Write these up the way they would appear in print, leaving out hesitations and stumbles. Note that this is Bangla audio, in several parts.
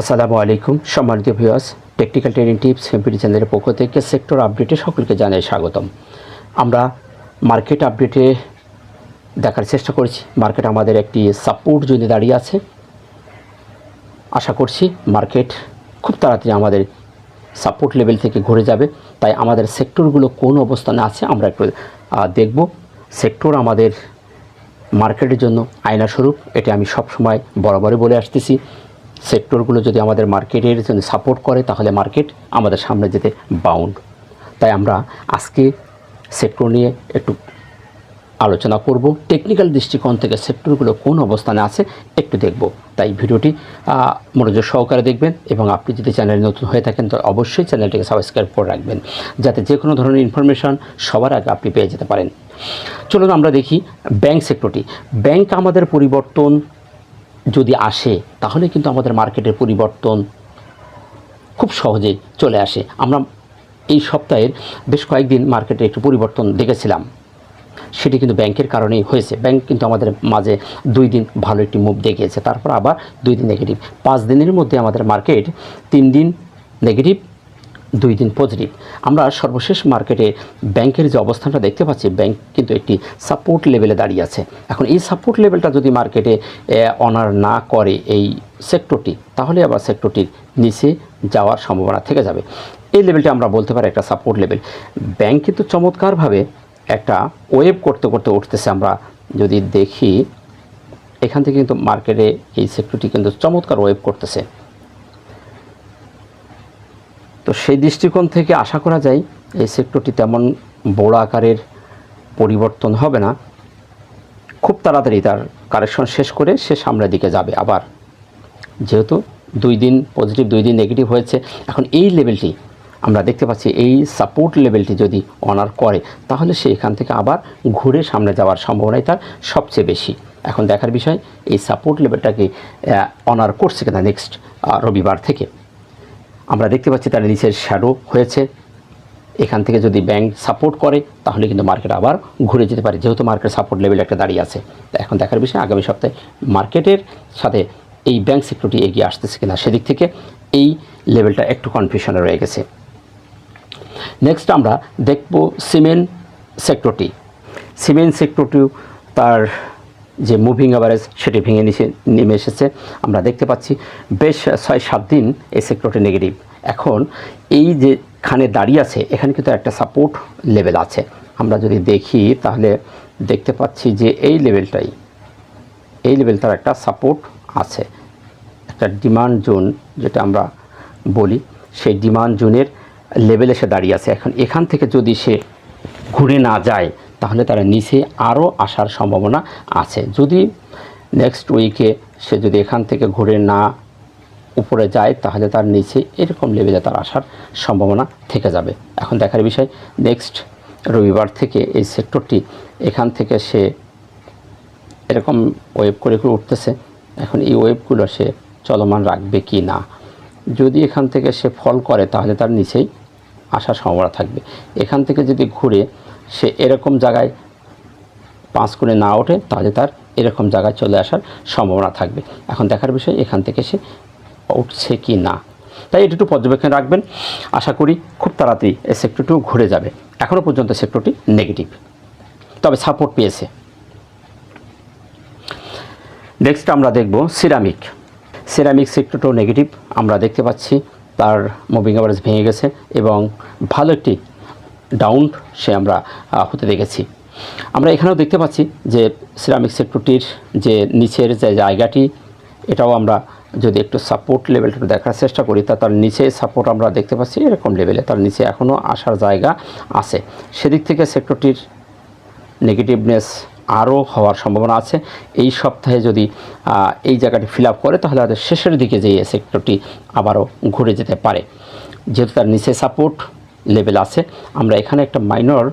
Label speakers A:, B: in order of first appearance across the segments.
A: আসসালামু আলাইকুম সম্মানিত ভিউয়ার্স, টেকনিক্যাল ট্রেডিং টিপস এমপিটি চ্যানেলের পক্ষ থেকে সেক্টর আপডেটে সকলকে জানাই স্বাগতম। আমরা মার্কেট আপডেটে দেখার চেষ্টা করেছি মার্কেট আমাদের একটি সাপোর্ট জোনে দাঁড়িয়ে আছে। আশা করছি মার্কেট খুব তাড়াতাড়ি আমাদের সাপোর্ট লেভেল থেকে ঘুরে যাবে। তাই আমাদের সেক্টরগুলো কোন অবস্থানে আছে আমরা একটু দেখব। সেক্টর আমাদের মার্কেটের জন্য আয়না স্বরূপ, এটা আমি সবসময় বরাবরই বলে আসতেছি। সেক্টরগুলো যদি আমাদের মার্কেটের জন্য সাপোর্ট করে তাহলে মার্কেট আমাদের সামনে যেতে বাউন্ড। তাই আমরা আজকে সেক্টর নিয়ে একটু আলোচনা করব। টেকনিক্যাল দৃষ্টিকোণ থেকে সেক্টরগুলো কোন অবস্থানে আছে একটু দেখব। তাই ভিডিওটি মনোযোগ সহকারে দেখবেন এবং আপনি যদি চ্যানেলে নতুন হয়ে থাকেন তো অবশ্যই চ্যানেলটিকে সাবস্ক্রাইব করে রাখবেন, যাতে যে কোনো ধরনের ইনফরমেশান সবার আগে আপনি পেয়ে যেতে পারেন। চলুন আমরা দেখি ব্যাংক সেক্টরটি। ব্যাংক আমাদের পরিবর্তন যদি আসে তাহলে কিন্তু আমাদের মার্কেটের পরিবর্তন খুব সহজেই চলে আসে। আমরা এই সপ্তাহের বেশ কয়েকদিন মার্কেটে একটু পরিবর্তন দেখেছিলাম, সেটি কিন্তু ব্যাংকের কারণেই হয়েছে। ব্যাংক কিন্তু আমাদের মাঝে 2 দিন ভালো একটি মুভ দেখিয়েছে, তারপর আবার 2 দিন নেগেটিভ। 5 দিনের মধ্যে আমাদের মার্কেট 3 দিন নেগেটিভ, 2 দিন পজিটিভ। আমরা সর্বশেষ মার্কেটে ব্যাংকের যে অবস্থানটা দেখতে পাচ্ছি, ব্যাংক কিন্তু একটি সাপোর্ট লেভেলে দাঁড়িয়ে আছে। এখন এই সাপোর্ট লেভেলটা যদি মার্কেটে অনার না করে এই সেক্টরটি, তাহলে আবার সেক্টরটির নিচে যাওয়ার সম্ভাবনা থেকে যাবে। এই লেভেলটা আমরা বলতে পারি একটা সাপোর্ট লেভেল। ব্যাংক কিন্তু চমৎকারভাবে একটা ওয়েভ করতে করতে উঠতেছে। আমরা যদি দেখি এখান থেকে কিন্তু মার্কেটে এই সেক্টরটি কিন্তু চমৎকার ওয়েভ করতেছে। তো সেই দৃষ্টিকোণ থেকে আশা করা যায় এই সেক্টরটি তেমন বড় আকারের পরিবর্তন হবে না। খুব তাড়াতাড়ি তার কারেকশন শেষ করে সে সামনের দিকে যাবে। আবার যেহেতু 2 দিন পজিটিভ 2 দিন নেগেটিভ হয়েছে, এখন এই লেভেলটি আমরা দেখতে পাচ্ছি, এই সাপোর্ট লেভেলটি যদি অনার করে তাহলে সে এখান থেকে আবার ঘুরে সামনে যাওয়ার সম্ভাবনাই তার সবচেয়ে বেশি। এখন দেখার বিষয় এই সাপোর্ট লেভেলটাকে অনার করছে কিনা নেক্সট রবিবার থেকে। আমরা দেখতে পাচ্ছি তার নিচের শ্যাডো হয়েছে। এখান থেকে যদি ব্যাংক সাপোর্ট করে তাহলে কিন্তু মার্কেট আবার ঘুরে যেতে পারে, যেহেতু মার্কেট সাপোর্ট লেভেল একটা দাঁড়িয়ে আছে। তো এখন দেখার বিষয় আগামী সপ্তাহে মার্কেটের সাথে এই ব্যাংক সেক্টরটি এগিয়ে আসতেছে কিনা। সেদিক থেকে এই লেভেলটা একটু কনফিউশনে রয়ে গেছে। নেক্সট আমরা দেখব সিমেন্ট সেক্টরটি। সিমেন্ট সেক্টরটিও তার যে মুভিং অ্যাভারেজ সেটি ভেঙে নেমে এসেছে। আমরা দেখতে পাচ্ছি বেশ 6-7 দিন এই সেক্টরটি নেগেটিভ। এখন এই যেখানে দাঁড়িয়ে আছে এখানে কিন্তু একটা সাপোর্ট লেভেল আছে। আমরা যদি দেখি তাহলে দেখতে পাচ্ছি যে এই লেভেল তার একটা সাপোর্ট আছে, একটা ডিমান্ড জোন যেটা আমরা বলি, সেই ডিমান্ড জোনের লেভেলে সে দাঁড়িয়ে আছে। এখন এখান থেকে যদি সে ঘুরে না যায় তাহলে তার নিচে আরও আসার সম্ভাবনা আছে। যদি নেক্সট উইকে সে যদি এখান থেকে ঘুরে না উপরে যায় তাহলে তার নিচে এরকম লেভেলে তার আসার সম্ভাবনা থেকে যাবে। এখন দেখার বিষয় নেক্সট রবিবার থেকে এই সেক্টরটি এখান থেকে সে এরকম ওয়েভ করে উঠতেছে। এখন এই ওয়েভগুলো সে চলমান রাখবে কি না। যদি এখান থেকে সে ফল করে তাহলে তার নিচেই আসার সম্ভাবনা থাকবে। এখান থেকে যদি ঘুরে সে এরকম জায়গায় 5 করে না ওঠে তাহলে তার এরকম জায়গায় চলে আসার সম্ভাবনা থাকবে। এখন দেখার বিষয় এখান থেকে সে উঠছে কি না। তাই এটা একটু পর্যবেক্ষণ রাখবেন। আশা করি খুব তাড়াতাড়ি এই সেক্টরটিও ঘুরে যাবে। এখনও পর্যন্ত সেক্টরটি নেগেটিভ, তবে সাপোর্ট পেয়েছে। নেক্সট আমরা দেখব সিরামিক সেক্টরটাও নেগেটিভ। আমরা দেখতে পাচ্ছি তার মুভিং অ্যাভারেজ ভেঙে গেছে এবং ভালো একটি ডাউন সে আমরা হতে দেখেছি। আমরা এখানেও দেখতে পাচ্ছি যে সিরামিক সেক্টরটির যে নিচের যে জায়গাটি, এটাও আমরা যদি একটু সাপোর্ট লেভেলটা দেখার চেষ্টা করি তার নিচে সাপোর্ট আমরা দেখতে পাচ্ছি এরকম লেভেলে, তার নিচে এখনও আসার জায়গা আছে। সেদিক থেকে সেক্টরটির নেগেটিভনেস আরও হওয়ার সম্ভাবনা আছে। এই সপ্তাহে যদি এই জায়গাটি ফিল আপ করে তাহলে আমাদের শেষের দিকে যে সেক্টরটি আবারও ঘুরে যেতে পারে, যেহেতু তার নিচে সাপোর্ট লেভেল আছে। আমরা এখানে একটা মাইনর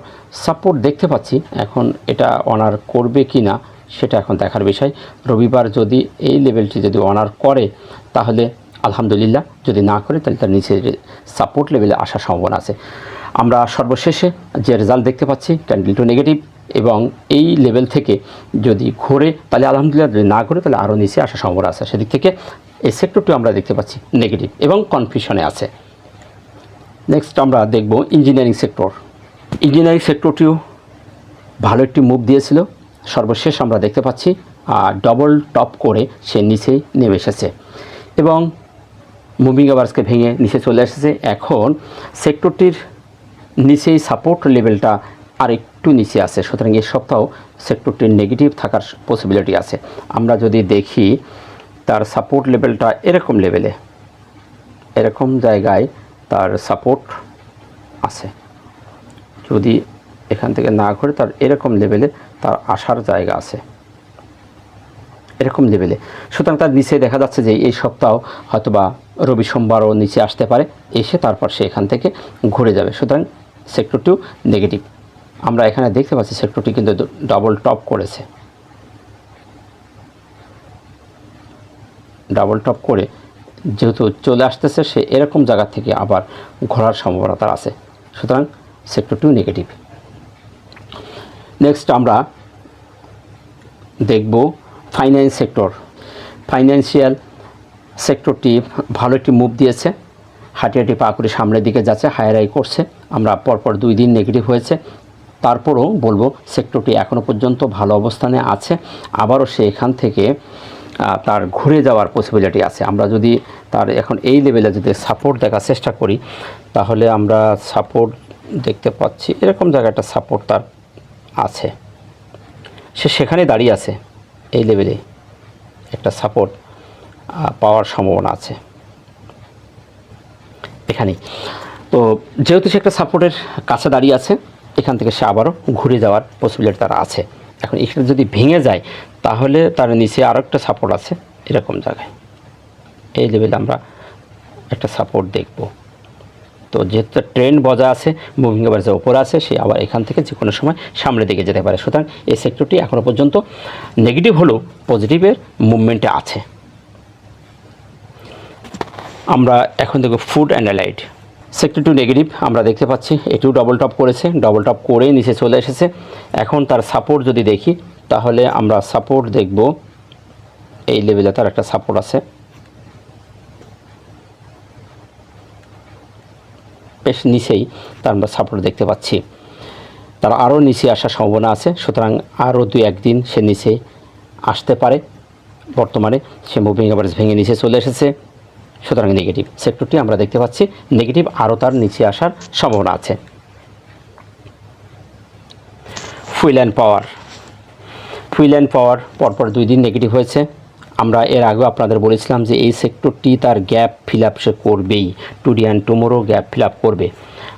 A: সাপোর্ট দেখতে পাচ্ছি। এখন এটা অনার করবে কি না সেটা এখন দেখার বিষয়। রবিবার যদি এই লেভেলটি যদি অনার করে তাহলে আলহামদুলিল্লাহ, যদি না করে তাহলে তার নিচে সাপোর্ট লেভেলে আসার সম্ভাবনা আছে। আমরা সর্বশেষে যে রেজাল্ট দেখতে পাচ্ছি ক্যান্ডেলটা নেগেটিভ এবং এই লেভেল থেকে যদি ঘোরে তাহলে আলহামদুলিল্লাহ, যদি না ঘোরে তাহলে আরও নিচে আসার সম্ভাবনা আছে। সেদিক থেকে এই সেক্টরটি আমরা দেখতে পাচ্ছি নেগেটিভ এবং কনফিউশনে আছে। নেক্সট আমরা দেখব ইঞ্জিনিয়ারিং সেক্টর। ইঞ্জিনিয়ারিং সেক্টরটিও ভালো একটি মুভ দিয়েছিল, সর্বশেষ আমরা দেখতে পাচ্ছি ডবল টপ করে সে নিচেই নেমে এসেছে এবং মুভিং অ্যাভারেজকে ভেঙে নিচে চলে এসেছে। এখন সেক্টরটির নিচেই সাপোর্ট লেভেলটা আর একটু নিচে আছে, সুতরাং এই সপ্তাহ সেক্টরটির নেগেটিভ থাকার পসিবিলিটি আছে। আমরা যদি দেখি তার সাপোর্ট লেভেলটা এরকম লেভেলে, এরকম জায়গায় তার সাপোর্ট আছে, যদি এখান থেকে না ঘুরে তার এরকম লেভেলে তার আসার জায়গা আছে, এরকম লেভেলে। সুতরাং তার নিচে দেখা যাচ্ছে যে এই সপ্তাহ হয়তোবা রবি সোমবারও নিচে আসতে পারে, এসে তারপর সে এখান থেকে ঘুরে যাবে। সুতরাং সেক্টরটিও নেগেটিভ। আমরা এখানে দেখতে পাচ্ছি সেক্টরটি কিন্তু ডাবল টপ করেছে, ডাবল টপ করে যেহেতু চলে আসতেছে সে এরকম জায়গা থেকে আবার ঘোরার সম্ভাবনা তার আছে, সুতরাং সেক্টরটিও নেগেটিভ। নেক্সট আমরা দেখব ফাইন্যান্স সেক্টর। ফাইন্যান্সিয়াল সেক্টরটি ভালো একটি মুভ দিয়েছে, হাঁটি হাঁটি পা করে সামনের দিকে যাচ্ছে, হায়ার হাই করছে। আমরা পরপর 2 দিন নেগেটিভ হয়েছে, তারপরও বলবো সেক্টরটি এখনও পর্যন্ত ভালো অবস্থানে আছে। আবারও সে এখান থেকে তার ঘুরে যাওয়ার পসিবিলিটি আছে। আমরা যদি তার এখন এই লেভেলে যদি সাপোর্ট দেখার চেষ্টা করি, তাহলে আমরা সাপোর্ট দেখতে পাচ্ছি এরকম জায়গাটা সাপোর্ট তার আছে, সে সেখানে দাঁড়িয়ে আছে, এই লেভেলে একটা সাপোর্ট পাওয়ার সম্ভাবনা আছে এখানেই। তো যেহেতু সে একটা সাপোর্টের কাছে দাঁড়িয়ে আছে, এখান থেকে সে আবারও ঘুরে যাওয়ার পসিবিলিটি তার আছে। এখন এখানে যদি ভেঙে যায় তাহলে তার নিচে আরও একটা সাপোর্ট আছে এরকম জায়গায়, এই লেভেলে আমরা একটা সাপোর্ট দেখব। তো যেহেতু ট্রেন্ড বজায় আছে, মুভিং অ্যাভারেজের ওপরে আছে, সে আবার এখান থেকে যে কোনো সময় সামনের দিকে যেতে পারে। সুতরাং এই সেক্টরটি এখনও পর্যন্ত নেগেটিভ হলেও পজিটিভের মুভমেন্টে আছে। আমরা এখন দেখব ফুড অ্যান্ড অ্যালাইড সেক্টরটি নেগেটিভ। আমরা দেখতে পাচ্ছি এটিও ডবল টপ করেছে, ডবল টপ করেই নিচে চলে এসেছে। এখন তার সাপোর্ট যদি দেখি তাহলে আমরা সাপোর্ট দেখব এই লেভেলে তার একটা সাপোর্ট আছে, বেশ নিচেই তার আমরা সাপোর্ট দেখতে পাচ্ছি। তার আরও নিচে আসার সম্ভাবনা আছে, সুতরাং আরও 2-1 দিন সে নিচে আসতে পারে। বর্তমানে সে মুভিং অ্যাভারেজ ভেঙে নিচে চলে এসেছে, সুতরাং নেগেটিভ সেক্টরটি আমরা দেখতে পাচ্ছি নেগেটিভ, আরও তার নিচে আসার সম্ভাবনা আছে। Fuel and power. Fuel and power পরপর 2 দিন নেগেটিভ হয়েছে। আমরা এর আগেও আপনাদের বলেছিলাম যে এই সেক্টরটি তার গ্যাপ ফিল আপ সে করবেই, today and tomorrow gap fill up করবে।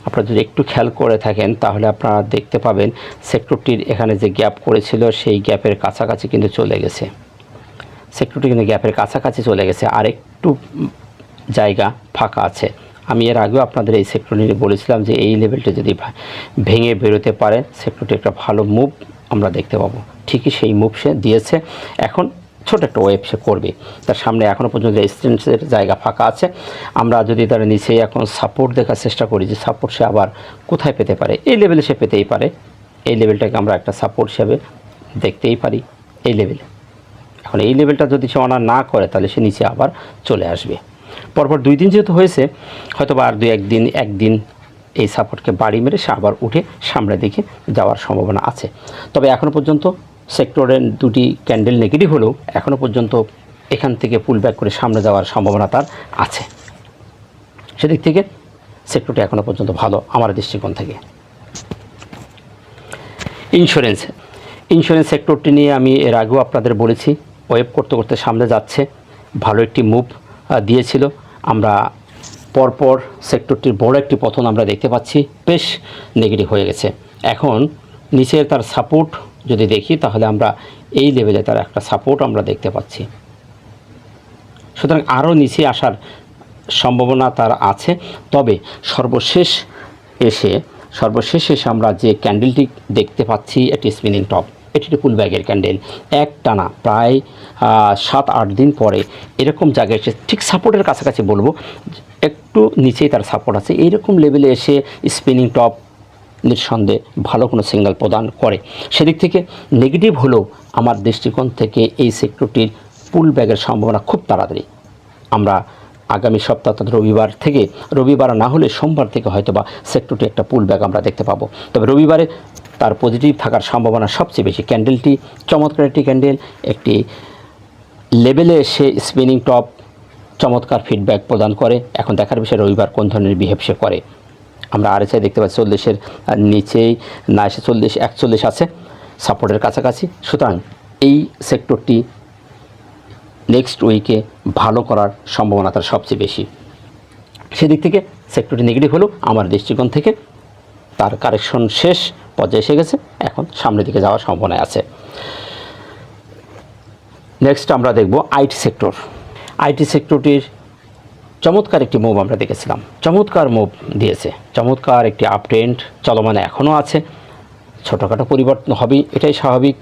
A: আপনারা যদি একটু খেয়াল করে থাকেন তাহলে আপনারা দেখতে পাবেন সেক্টরটির এখানে যে গ্যাপ করেছিল সেই গ্যাপের কাছাকাছি কিন্তু চলে গেছে, সেক্টরটি কিন্তু গ্যাপের কাছাকাছি চলে গেছে, আর একটু জায়গা ফাঁকা আছে। আমি এর আগেও আপনাদের এই সেক্টর নিয়ে বলেছিলাম যে এই লেভেলটা যদি ভেঙে বেরোতে পারে সেক্টরটি একটা ভালো মুভ আমরা দেখতে পাবো। ঠিকই সেই মুভ সে দিয়েছে, এখন ছোট একটা ওয়েভ সে করবে। তার সামনে এখনও পর্যন্ত রেজিস্ট্যান্সের জায়গা ফাঁকা আছে। আমরা যদি তার নিচে এখন সাপোর্ট দেখার চেষ্টা করি যে সাপোর্ট সে আবার কোথায় পেতে পারে, এই লেভেলে সে পেতেই পারে। এই লেভেলটাকে আমরা একটা সাপোর্ট হিসাবে দেখতেই পারি, এই লেভেলে। এখন এই লেভেলটা যদি সে অনার না করে তাহলে সে নিচে আবার চলে আসবে। পরপর 2 দিন যেহেতু হয়েছে, হয়তো বা আর 1 দিন এই সাপোর্টকে বাড়ি মেরে সে আবার উঠে সামনের দিকে যাওয়ার সম্ভাবনা আছে। তবে এখনও পর্যন্ত সেক্টরের 2টি ক্যান্ডেল নেগেটিভ হলেও এখনও পর্যন্ত এখান থেকে পুল ব্যাক করে সামনে যাওয়ার সম্ভাবনা তার আছে। সেদিক থেকে সেক্টরটি এখনও পর্যন্ত ভালো আমার দৃষ্টিকোণ থেকে। ইন্স্যুরেন্স সেক্টরটি নিয়ে আমি এর আগেও আপনাদের বলেছি, ওয়েভ করতে করতে সামনে যাচ্ছে, ভালো একটি মুভ দিয়েছিল। আমরা পরপর সেক্টরটির বড় একটি পতন আমরা দেখতে পাচ্ছি, বেশ নেগেটিভ হয়ে গেছে। এখন নিচের তার সাপোর্ট যদি দেখি তাহলে আমরা এই লেভেলে তার একটা সাপোর্ট আমরা দেখতে পাচ্ছি, সুতরাং আরও নিচে আসার সম্ভাবনা তার আছে। তবে সর্বশেষ এসে আমরা যে ক্যান্ডেলটি দেখতে পাচ্ছি এটি স্পিনিং টপ, এটি পুল ব্যাগের ক্যান্ডেল, এক টানা প্রায় 7-8 দিন পরে এরকম জায়গায় এসে ঠিক সাপোর্টের কাছাকাছি বলবো, একটু নিচেই তার সাপোর্ট আছে। এইরকম লেভেলে এসে স্পিনিং টপ নিঃসন্দেহে ভালো কোনো সিগন্যাল প্রদান করে। সেদিক থেকে নেগেটিভ হলেও আমার দৃষ্টিকোণ থেকে এই সেক্টরটির পুল ব্যাগের সম্ভাবনা খুব তাড়াতাড়ি আমরা আগামী সপ্তাহ অর্থাৎ রবিবার না হলে সোমবার থেকে হয়তো বা সেক্টরটি একটা পুল ব্যাক আমরা দেখতে পাবো। তবে রবিবারে তার পজিটিভ থাকার সম্ভাবনা সবচেয়ে বেশি। ক্যান্ডেলটি চমৎকার একটি ক্যান্ডেল, একটি লেভেলে এসে স্পিনিং টপ চমৎকার ফিডব্যাক প্রদান করে। এখন দেখার বিষয় রবিবার কোন ধরনের বিহেভ সে করে। আমরা RSI দেখতে পাচ্ছি 40-এর নিচেই না এসে 41 আছে, সাপোর্টের কাছাকাছি। সুতরাং এই সেক্টরটি নেক্সট উইকে ভালো করার সম্ভাবনা তার সবচেয়ে বেশি। সেদিক থেকে সেক্টরটি নেগেটিভ হলেও আমার দৃষ্টিকোণ থেকে তার কারেকশন শেষ পর্যায়ে এসে গেছে, এখন সামনের দিকে যাওয়ার সম্ভাবনা আছে। নেক্সট আমরা দেখব আইটি সেক্টর। আইটি সেক্টরটির চমৎকার একটি মুভ আমরা দেখেছিলাম, চমৎকার মুভ দিয়েছে, চমৎকার একটি আপট্রেন্ড চলমান এখনও আছে। ছোটোখাটো পরিবর্তন হবেই, এটাই স্বাভাবিক।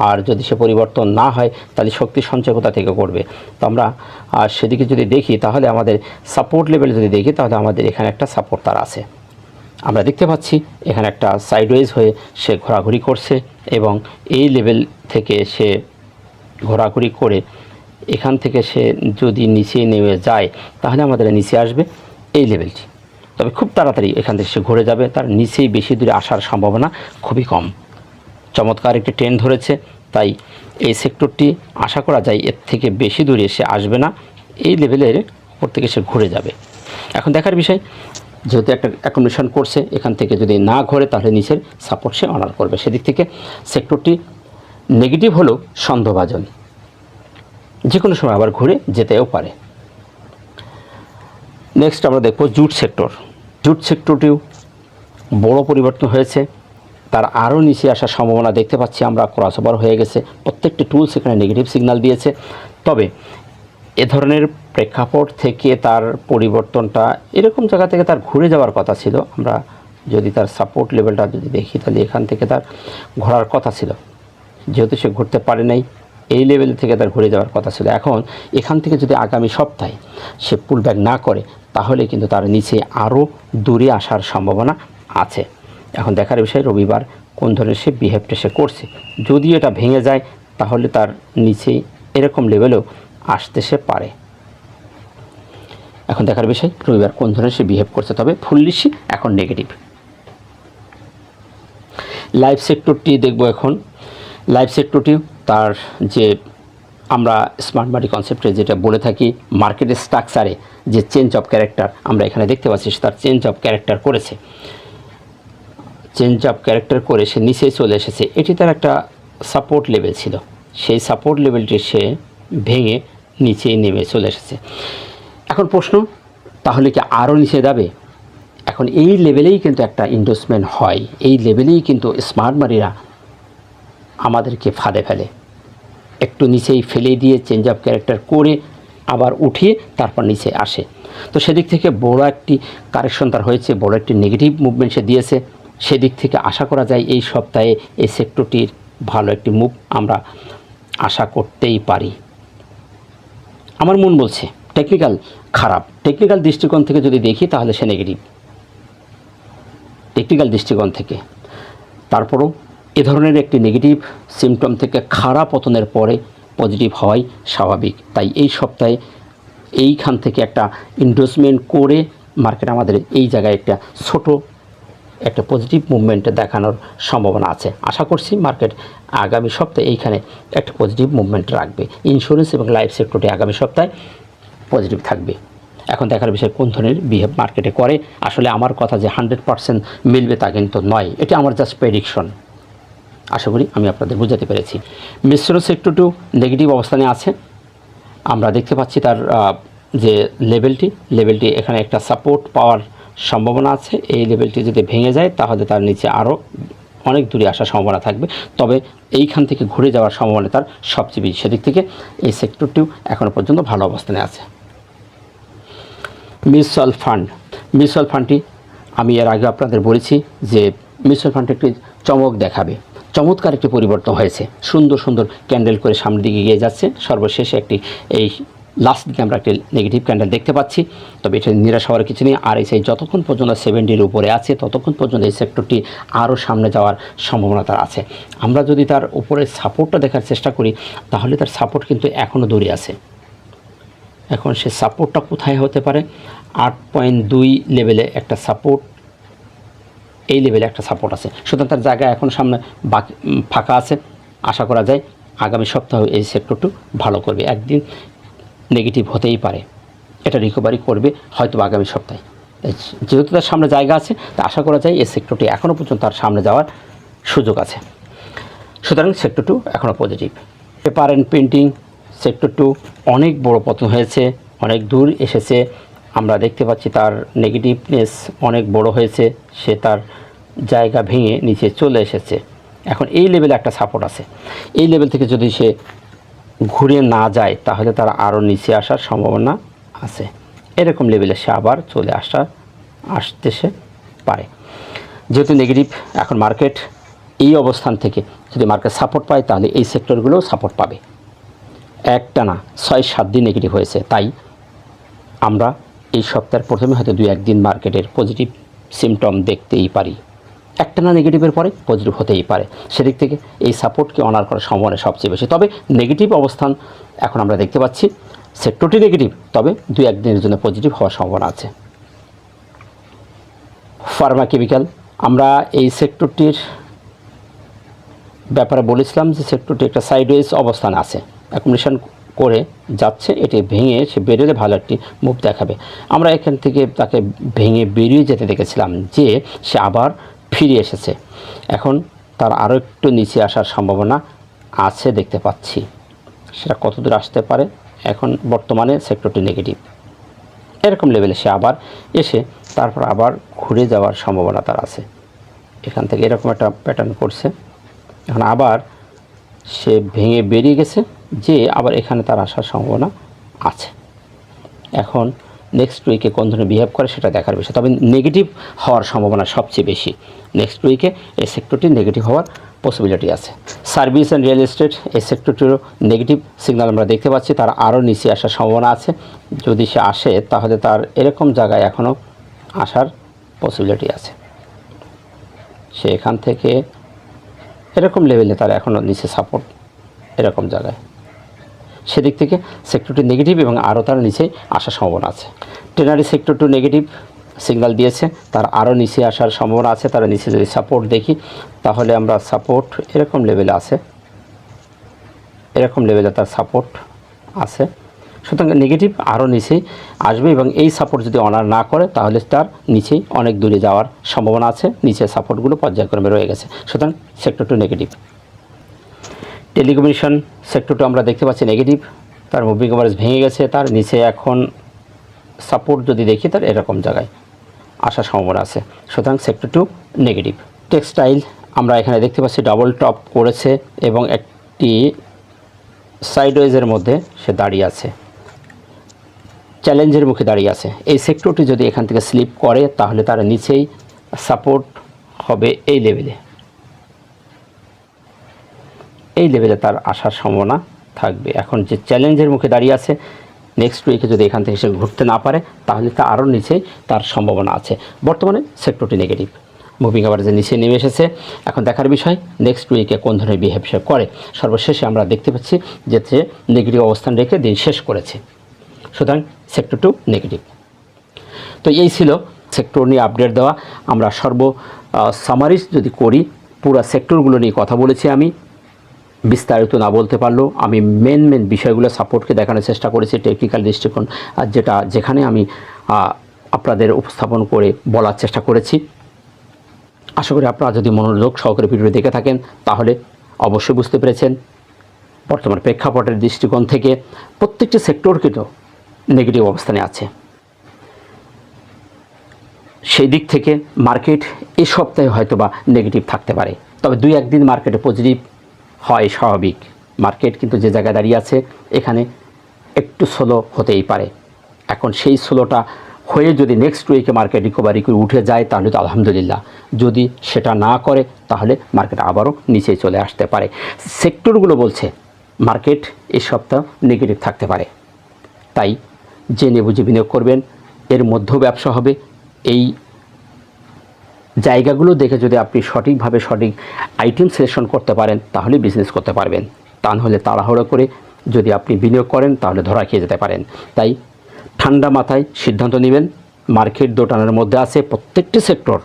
A: আর যদি সে পরিবর্তন না হয় তাহলে শক্তি সঞ্চয় কোথা থেকে করবে। তো আমরা সেদিকে যদি দেখি তাহলে আমাদের সাপোর্ট লেভেল যদি দেখি তাহলে আমাদের এখানে একটা সাপোর্ট তার আছে। আমরা দেখতে পাচ্ছি এখানে একটা সাইডওয়েজ হয়ে সে ঘোরাঘুরি করছে এবং এই লেভেল থেকে সে ঘোরাঘুরি করে এখান থেকে সে যদি নিচে নেমে যায় তাহলে আমাদের নিচে আসবে এই লেভেলটি। তবে খুব তাড়াতাড়ি এখান থেকে সে ঘুরে যাবে, তার নিচেই বেশি দূরে আসার সম্ভাবনা খুবই কম। চমৎকার একটি ট্রেন্ড ধরেছে, তাই এই সেক্টরটি আশা করা যায় এর থেকে বেশি দূরে সে আসবে না, এই লেভেলের উপর থেকে সে ঘুরে যাবে। এখন দেখার বিষয়, যেহেতু একটা অ্যাকোমোডেশন করছে, এখান থেকে যদি না ঘোরে তাহলে নিচের সাপোর্ট সে অনার করবে। সেদিক থেকে সেক্টরটি নেগেটিভ হলেও সন্দেহভাজন, যে কোনো সময় আবার ঘুরে যেতেও পারে। নেক্সট আমরা দেখব জুট সেক্টর। জুট সেক্টরটিও বড় পরিবর্তন হয়েছে, তার আরও নিচে আসার সম্ভাবনা দেখতে পাচ্ছি আমরা। ক্রসওভার হয়ে গেছে, প্রত্যেকটি টুলস এখানে নেগেটিভ সিগন্যাল দিয়েছে। তবে এ ধরনের প্রেক্ষাপট থেকে তার পরিবর্তনটা এরকম জায়গা থেকে তার ঘুরে যাওয়ার কথা ছিল। আমরা যদি তার সাপোর্ট লেভেলটা যদি দেখি তাহলে এখান থেকে তার ঘোরার কথা ছিল, যেহেতু সে ঘুরতে পারে নাই, এই লেভেল থেকে তার ঘুরে যাওয়ার কথা ছিল। এখন এখান থেকে যদি আগামী সপ্তাহে সে পুল ব্যাক না করে তাহলে কিন্তু তার নিচে আরও দূরে আসার সম্ভাবনা আছে। এখন দেখার বিষয় রবিবার কোন ধরনের সে বিহেভটা সে করছে। যদি এটা ভেঙে যায় তাহলে তার নিচে এরকম লেভেলেও আসতে সে পারে। এখন দেখার বিষয় রবিবার কোন ধরনের সে বিহেভ করছে। তবে ফুললি সে এখন নেগেটিভ। লাইফ সেক্টরটি দেখব এখন। লাইফ সেক্টরটিও তার যে আমরা স্মার্ট মানি কনসেপ্টে যেটা বলে থাকি, মার্কেটের স্ট্রাকচারে যে চেঞ্জ অফ ক্যারেক্টার আমরা এখানে দেখতে পাচ্ছি, তার চেঞ্জ অফ ক্যারেক্টার করেছে। চেঞ্জ অফ ক্যারেক্টার করে সে নিচে চলে এসেছে। এটি তার একটা সাপোর্ট লেভেল ছিল, সেই সাপোর্ট লেভেলটি সে ভেঙে নিচে নেমে চলে এসেছে। এখন প্রশ্ন, তাহলে কি আরও নিচে যাবে? এখন এই লেভেলেই কিন্তু একটা ইনভেস্টমেন্ট হয়, এই লেভেলেই কিন্তু স্মার্ট মানিরা আমাদেরকে ফাঁদে ফেলে। একটু নিচেই ফেলে দিয়ে চেঞ্জ অফ ক্যারেক্টার করে আবার উঠিয়ে তারপর নিচে আসে। তো সেদিক থেকে বড় একটি কারেকশন তার হয়েছে, বড় একটি নেগেটিভ মুভমেন্ট সে দিয়েছে। সেদিক থেকে আশা করা যায় এই সপ্তাহে এই সেক্টরটির ভালো একটি মুভ আমরা আশা করতেই পারি। আমার মন বলছে টেকনিক্যাল খারাপ, টেকনিক্যাল দৃষ্টিকোণ থেকে যদি দেখি তাহলে সে নেগেটিভ, টেকনিক্যাল দৃষ্টিকোণ থেকে। তারপরও এ ধরনের একটি নেগেটিভ সিমটম থেকে খারাপ পতনের পরে পজিটিভ হওয়াই স্বাভাবিক। তাই এই সপ্তাহে এইখান থেকে একটা ইনভেস্টমেন্ট করে মার্কেট আমাদের এই জায়গায় একটা ছোট একটা পজিটিভ মুভমেন্টে দেখানোর সম্ভাবনা আছে। আশা করছি মার্কেট আগামী সপ্তাহে এইখানে একটা পজিটিভ মুভমেন্ট রাখবে। ইন্স্যুরেন্স এবং লাইফ সেক্টরটি আগামী সপ্তাহে পজিটিভ থাকবে। এখন দেখার বিষয় কোন ধরনের বিহেভ মার্কেটে করে। আসলে আমার কথা যে 100% মিলবে তা কিন্তু নয়, এটা আমার জাস্ট প্রেডিকশন। আশা করি আমি আপনাদের বোঝাতে পেরেছি। মিশ্র সেক্টরটিও নেগেটিভ অবস্থানে আছে। আমরা দেখতে পাচ্ছি তার যে লেভেলটি এখানে একটা সাপোর্ট পাওয়ার সম্ভাবনা আছে। এই লেভেলটি যদি ভেঙে যায় তাহলে তার নিচে আরও অনেক দূরে আসার সম্ভাবনা থাকবে। তবে এইখান থেকে ঘুরে যাওয়ার সম্ভাবনা তার সবচেয়ে বেশি। সেদিক থেকে এই সেক্টরটিও এখনও পর্যন্ত ভালো অবস্থানে আছে। মিউচুয়াল ফান্ডটি আমি এর আগে আপনাদের বলেছি যে মিউচুয়াল ফান্ড একটি চমক দেখাবে। চমৎকার একটি পরিবর্তন হয়েছে, সুন্দর সুন্দর ক্যান্ডেল করে সামনের দিকে এগিয়ে যাচ্ছে। সর্বশেষে একটি এই লাস্ট দিকে আমরা একটি নেগেটিভ ক্যান্ডেল দেখতে পাচ্ছি। তবে এটা নিরাশ হওয়ার কিছু নেই। আর এই যতক্ষণ পর্যন্ত 70-র উপরে আছে ততক্ষণ পর্যন্ত এই সেক্টরটি আরও সামনে যাওয়ার সম্ভাবনা তার আছে। আমরা যদি তার উপরে সাপোর্টটা দেখার চেষ্টা করি তাহলে তার সাপোর্ট কিন্তু এখনও দূরে আছে। এখন সে সাপোর্টটা কোথায় হতে পারে? 8.2 লেভেলে একটা সাপোর্ট, এই লেভেলে একটা সাপোর্ট আছে। সুতরাং তার জায়গা এখন সামনে বাকি ফাঁকা আছে। আশা করা যায় আগামী সপ্তাহে এই সেক্টরটি ভালো করবে। একদিন নেগেটিভ হতেই পারে, এটা রিকভারি করবে হয়তো আগামী সপ্তাহে। যেহেতু তার সামনে জায়গা আছে, তা আশা করা যায় এই সেক্টরটি এখনও পর্যন্ত তার সামনে যাওয়ার সুযোগ আছে। সুতরাং সেক্টর 2 এখনও positive. Paper and printing sector 2 অনেক বড় পতন হয়েছে, অনেক দূর এসেছে। আমরা দেখতে পাচ্ছি তার নেগেটিভনেস অনেক বড় হয়েছে, সে তার জায়গা ভেঙে নিচে চলে এসেছে। এখন এই লেভেলে একটা সাপোর্ট আছে, এই লেভেল থেকে যদি সে ঘুরে না যায় তাহলে তার আরও নিচে আসার সম্ভাবনা আছে। এরকম লেভেলে সে আবার চলে আসতে সে পারে। যেহেতু নেগেটিভ, এখন মার্কেট এই অবস্থান থেকে যদি মার্কেট সাপোর্ট পায় তাহলে এই সেক্টরগুলোও সাপোর্ট পাবে। একটানা 6-7 দিন নেগেটিভ হয়েছে, তাই আমরা এই সপ্তাহের প্রথমে হয়তো 2-1 দিন মার্কেটের পজিটিভ সিমটম দেখতেই পারি। একটানা নেগেটিভের পরে পজিটিভ হতেই পারে। সেদিক থেকে এই সাপোর্টকে অনার করার সম্ভাবনা সবচেয়ে বেশি। তবে নেগেটিভ অবস্থান এখন আমরা দেখতে পাচ্ছি, সেক্টরটি নেগেটিভ, তবে 2-1 দিনের জন্য পজিটিভ হওয়ার সম্ভাবনা আছে। ফার্মা কেমিক্যাল, আমরা এই সেক্টরটির ব্যাপারে বলেছিলাম যে সেক্টরটি একটা সাইডওয়েজ অবস্থান আছে, অ্যাকুমুলেশন করে যাচ্ছে, এটি ভেঙে সে বেরোলে ভালো একটি মুভ দেখাবে। আমরা এখান থেকে তাকে ভেঙে বেরিয়ে যেতে দেখেছিলাম, যে সে আবার ফিরে এসেছে। এখন তার আরও একটু নিচে আসার সম্ভাবনা আছে দেখতে পাচ্ছি। সেটা কতদূর আসতে পারে? এখন বর্তমানে সেক্টরটি নেগেটিভ, এরকম লেভেলে সে আবার এসে তারপর আবার ঘুরে যাওয়ার সম্ভাবনা তার আছে। এখান থেকে এরকম একটা প্যাটার্ন করছে, এখন আবার সে ভেঙে বেরিয়ে গেছে, যে আবার এখানে তার আসার সম্ভাবনা আছে। এখন নেক্সট উইকে কোন ধরনের বিহেভ করে সেটা দেখার বিষয়, তবে নেগেটিভ হওয়ার সম্ভাবনা সবচেয়ে বেশি। নেক্সট উইকে এই সেক্টরটি নেগেটিভ হওয়ার পসিবিলিটি আছে। সার্ভিস অ্যান্ড রিয়েল এস্টেট, এই সেক্টরটিরও নেগেটিভ সিগন্যাল আমরা দেখতে পাচ্ছি, তার আরও নিচে আসার সম্ভাবনা আছে। যদি সে আসে তাহলে তার এরকম জায়গায় এখনও আসার পসিবিলিটি আছে। সে এখান থেকে এরকম লেভেলে তার এখনও নিচে সাপোর্ট, এরকম জায়গায়, সেদিক থেকে সেক্টরটি নেগেটিভ এবং আরও তার নিচে আসার সম্ভাবনা আছে। টেনারি সেক্টর 2 নেগেটিভ সিগন্যাল দিয়েছে, তার আরও নিচে আসার সম্ভাবনা আছে। তার নিচে যদি সাপোর্ট দেখি তাহলে আমরা সাপোর্ট এরকম লেভেলে আছে, এরকম লেভেলে তার সাপোর্ট আছে। সুতরাং নেগেটিভ আরও নিচেই আসবে, এবং এই সাপোর্ট যদি অনার না করে তাহলে তার নিচেই অনেক দূরে যাওয়ার সম্ভাবনা আছে। নিচের সাপোর্টগুলো পর্যায়ক্রমে রয়ে গেছে, সুতরাং সেক্টর 2 নেগেটিভ। টেলিকমিউনিকেশন সেক্টর 2 আমরা দেখতে পাচ্ছি নেগেটিভ, তার মুভিং এভারেজ ভেঙে গেছে, তার নিচে এখন সাপোর্ট যদি দেখি তার এরকম জায়গায় আসার সম্ভাবনা আছে। সুতরাং সেক্টর 2 নেগেটিভ। টেক্সটাইল আমরা এখানে দেখতে পাচ্ছি ডাবল টপ করেছে এবং একটি সাইডওয়েজের মধ্যে সে দাঁড়িয়ে আছে, চ্যালেঞ্জের মুখে দাঁড়িয়ে আছে। এই সেক্টরটি যদি এখান থেকে স্লিপ করে তাহলে তার নিচেই সাপোর্ট হবে এই লেভেলে, এই লেভেলে তার আসার সম্ভাবনা থাকবে। এখন যে চ্যালেঞ্জের মুখে দাঁড়িয়ে আছে, নেক্সট উইকে যদি এখান থেকে সে ঘুরতে না পারে তাহলে তা আরও নিচেই তার সম্ভাবনা আছে। বর্তমানে সেক্টরটি নেগেটিভ, মুভিং অ্যাভারেজের নিচে নেমে এসেছে। এখন দেখার বিষয় নেক্সট উইকে কোন ধরনের বিহেভিয়ার করে। সর্বশেষে আমরা দেখতে পাচ্ছি যে সে নেগেটিভ অবস্থান রেখে দিন শেষ করেছে, সুতরাং সেক্টর 2 নেগেটিভ। তো এই ছিল সেক্টর নিয়ে আপডেট দেওয়া। আমরা সামারিজ যদি করি, পুরো সেক্টরগুলো নিয়ে কথা বলেছি আমি, বিস্তারিত না বলতে পারলেও আমি মেন বিষয়গুলো সাপোর্টকে দেখানোর চেষ্টা করেছি, টেকনিক্যাল দৃষ্টিকোণ যেখানে আমি আপনাদের উপস্থাপন করে বলার চেষ্টা করেছি। আশা করি আপনারা যদি মনোযোগ সহকারে ভিডিও দেখে থাকেন তাহলে অবশ্যই বুঝতে পেরেছেন বর্তমান প্রেক্ষাপটের দৃষ্টিকোণ থেকে প্রত্যেকটি সেক্টর কিন্তু নেগেটিভ অবস্থানে আছে। সেই দিক থেকে মার্কেট এই সপ্তাহে হয়তো বা নেগেটিভ থাকতে পারে, তবে 2-1 দিন মার্কেটে পজিটিভ হয় স্বাভাবিক। মার্কেট কিন্তু যে জায়গায় দাঁড়িয়ে আছে এখানে একটু স্লো হতেই পারে। এখন সেই স্লোটা হয়ে যদি নেক্সট উইকে মার্কেট রিকভারি করে উঠে যায় তাহলে তো আলহামদুলিল্লাহ, যদি সেটা না করে তাহলে মার্কেট আবারও নিচে চলে আসতে পারে। সেক্টরগুলো বলছে মার্কেট এই সপ্তাহ নেগেটিভ থাকতে পারে, তাই জেনে বুঝে বিনিয়োগ করবেন। এর মধ্যেও ব্যবসা হবে। এই জায়গাগুলো দেখে যদি আপনি সঠিকভাবে সঠিক আইটেম সিলেকশন করতে পারেন তাহলে বিজনেস করতে পারবেন, তা নাহলে তাড়াহুড়ো করে যদি আপনি বিনিয়োগ করেন তাহলে ধরা খেয়ে যেতে পারেন। তাই ঠান্ডা মাথায় সিদ্ধান্ত নেবেন। মার্কেট দোটানার মধ্যে আছে, প্রত্যেকটি সেক্টর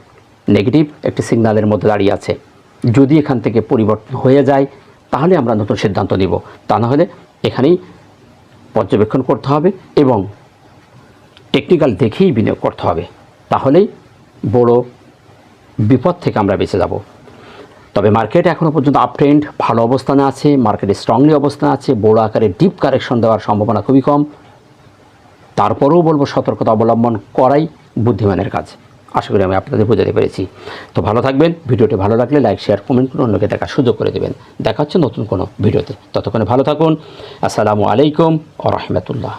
A: নেগেটিভ একটি সিগন্যালের মধ্যে দাঁড়িয়ে আছে। যদি এখান থেকে পরিবর্তন হয়ে যায় তাহলে আমরা নতুন সিদ্ধান্ত নিব, তা না হলে এখানেই পর্যবেক্ষণ করতে হবে এবং টেকনিক্যাল দেখেই বিনিয়োগ করতে হবে, তাহলেই বড় বিপদ থেকে আমরা বেঁচে যাব। তবে মার্কেট এখনও পর্যন্ত আপ ট্রেন্ড, ভালো অবস্থানে আছে, মার্কেটে স্ট্রংলি অবস্থানে আছে, বড় আকারে ডিপ কারেকশন দেওয়ার সম্ভাবনা খুবই কম। তারপরেও বলবো সতর্কতা অবলম্বন করাই বুদ্ধিমানের কাজ। আশা করি আমি আপনাদের বোঝাতে পেরেছি। তো ভালো থাকবেন। ভিডিওটি ভালো লাগলে লাইক, শেয়ার, কমেন্ট করে অন্যকে দেখার সুযোগ করে দেবেন। দেখা হচ্ছে নতুন কোনো ভিডিওতে। ততক্ষণে ভালো থাকুন। আসসালামু আলাইকুম ওয়া রাহমাতুল্লাহ।